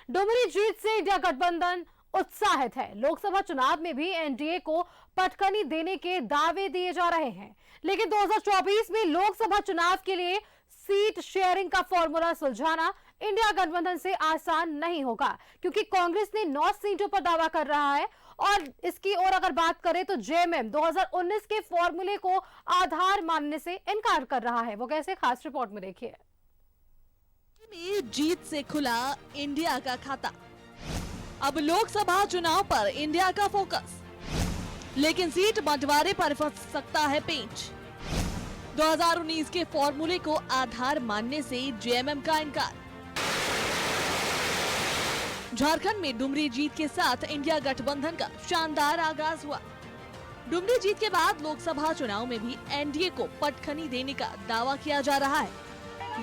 डुमरी जीत से इंडिया गठबंधन उत्साहित है। लोकसभा चुनाव में भी एनडीए को पटखनी देने के दावे दिए जा रहे हैं, लेकिन 2024 में लोकसभा चुनाव के लिए सीट शेयरिंग का फॉर्मूला सुलझाना इंडिया गठबंधन से आसान नहीं होगा, क्योंकि कांग्रेस ने 9 सीटों पर दावा कर रहा है। और इसकी और अगर बात करें तो जेएमएम 2019 के फॉर्मूले को आधार मानने से इनकार कर रहा है। वो कैसे, खास रिपोर्ट में देखिए। जीत से खुला इंडिया का खाता, अब लोकसभा चुनाव पर इंडिया का फोकस, लेकिन सीट बंटवारे पर फंस सकता है पेंच। 2019 के फॉर्मूले को आधार मानने से जेएमएम का इनकार। झारखंड में डुमरी जीत के साथ इंडिया गठबंधन का शानदार आगाज हुआ। डुमरी जीत के बाद लोकसभा चुनाव में भी एनडीए को पटखनी देने का दावा किया जा रहा है।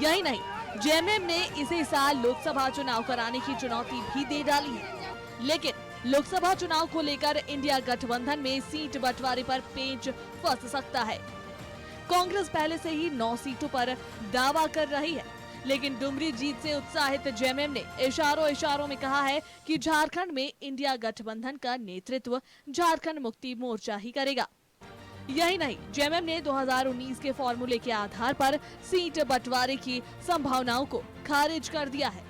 यही नहीं, जेएमएम ने इसी साल लोकसभा चुनाव कराने की चुनौती भी दे डाली है, लेकिन लोकसभा चुनाव को लेकर इंडिया गठबंधन में सीट बंटवारे पर पेंच फंस सकता है। कांग्रेस पहले से ही 9 सीटों पर दावा कर रही है, लेकिन डुमरी जीत से उत्साहित जेएमएम ने इशारों में कहा है कि झारखंड में इंडिया गठबंधन का नेतृत्व झारखंड मुक्ति मोर्चा ही करेगा। यही नहीं, जेएमएम ने 2019 के फॉर्मूले के आधार पर सीट बंटवारे की संभावनाओं को खारिज कर दिया है।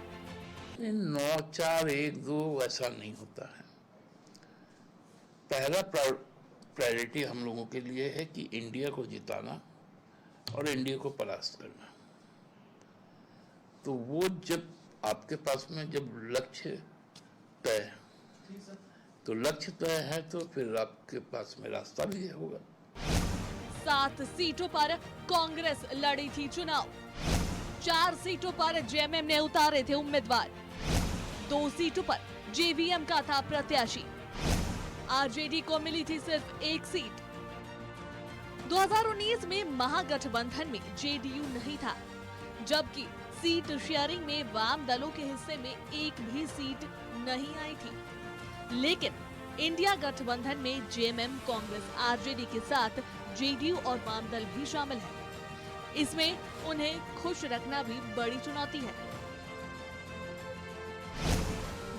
9-4-1-2 ऐसा नहीं होता है। पहला प्रायोरिटी हम लोगों के लिए है कि इंडिया को जिताना और इंडिया को परास्त करना। तो वो जब आपके पास में जब लक्ष्य तय, तो लक्ष्य तय है तो फिर आपके पास में रास्ता भी होगा। 7 सीटों पर कांग्रेस लड़ी थी चुनाव, 4 सीटों पर जेएमएम ने उतारे थे उम्मीदवार, 2 सीटों पर जेवीएम का था प्रत्याशी, आरजेडी को मिली थी सिर्फ 1 सीट। 2019 में महागठबंधन में जेडीयू नहीं था, जबकि सीट शेयरिंग में वाम दलों के हिस्से में एक भी सीट नहीं आई थी। लेकिन इंडिया गठबंधन में जेएमएम, कांग्रेस, आरजेडी के साथ जेडीयू और वाम दल भी शामिल है। इसमें उन्हें खुश रखना भी बड़ी चुनौती है।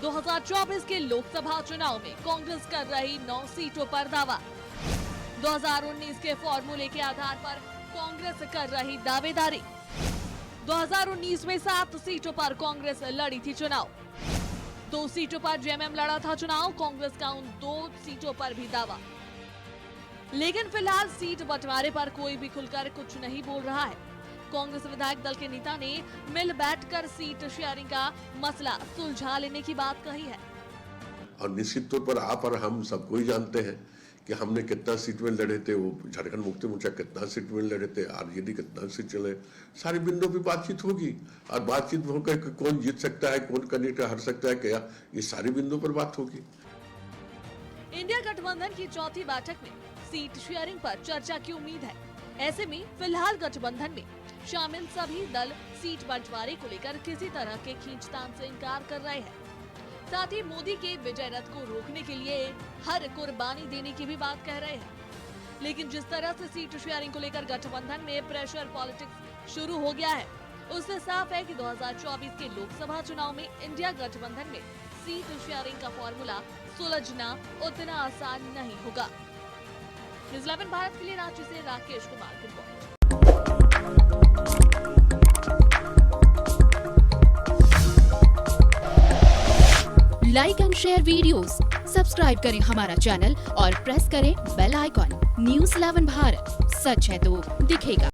2024 के लोकसभा चुनाव में कांग्रेस कर रही 9 सीटों पर दावा। 2019 के फॉर्मूले के आधार पर कांग्रेस कर रही दावेदारी। 2019 में 7 सीटों पर कांग्रेस लड़ी थी चुनाव, 2 सीटों पर जेएमएम लड़ा था चुनाव, कांग्रेस का उन 2 सीटों पर भी दावा। लेकिन फिलहाल सीट बंटवारे पर कोई भी खुलकर कुछ नहीं बोल रहा है। कांग्रेस विधायक दल के नेता ने मिल बैठकर सीट शेयरिंग का मसला सुलझा लेने की बात कही है। और निश्चित तौर पर आप और हम सबको ही जानते हैं कि हमने कितना सीट में लड़े थे, वो झारखंड मुक्ति मोर्चा कितना सीट में लड़े थे, आरजेडी कितना सीट चले। सारी बिंदुओं पे बातचीत होगी और बातचीत होकर कौन जीत सकता है, कौन कैंडिडेट हार सकता है, क्या, ये सारी बिंदुओं पर बात होगी। इंडिया गठबंधन की चौथी बैठक में सीट शेयरिंग पर चर्चा की उम्मीद है। ऐसे में फिलहाल गठबंधन में शामिल सभी दल सीट बंटवारे को लेकर किसी तरह के खींचतान से इनकार कर रहे हैं। साथ ही मोदी के विजय रथ को रोकने के लिए हर कुर्बानी देने की भी बात कह रहे हैं। लेकिन जिस तरह से सीट शेयरिंग को लेकर गठबंधन में प्रेशर पॉलिटिक्स शुरू हो गया है, उससे साफ है कि 2024 के लोकसभा चुनाव में इंडिया गठबंधन में सीट शेयरिंग का फॉर्मूला सुलझना उतना आसान नहीं होगा। न्यूज़ 11 भारत के लिए रांची से राकेश कुमार की report. Like and share videos, subscribe करें हमारा चैनल और प्रेस करें बेल आइकॉन। न्यूज़ 11 भारत, सच है तो दिखेगा।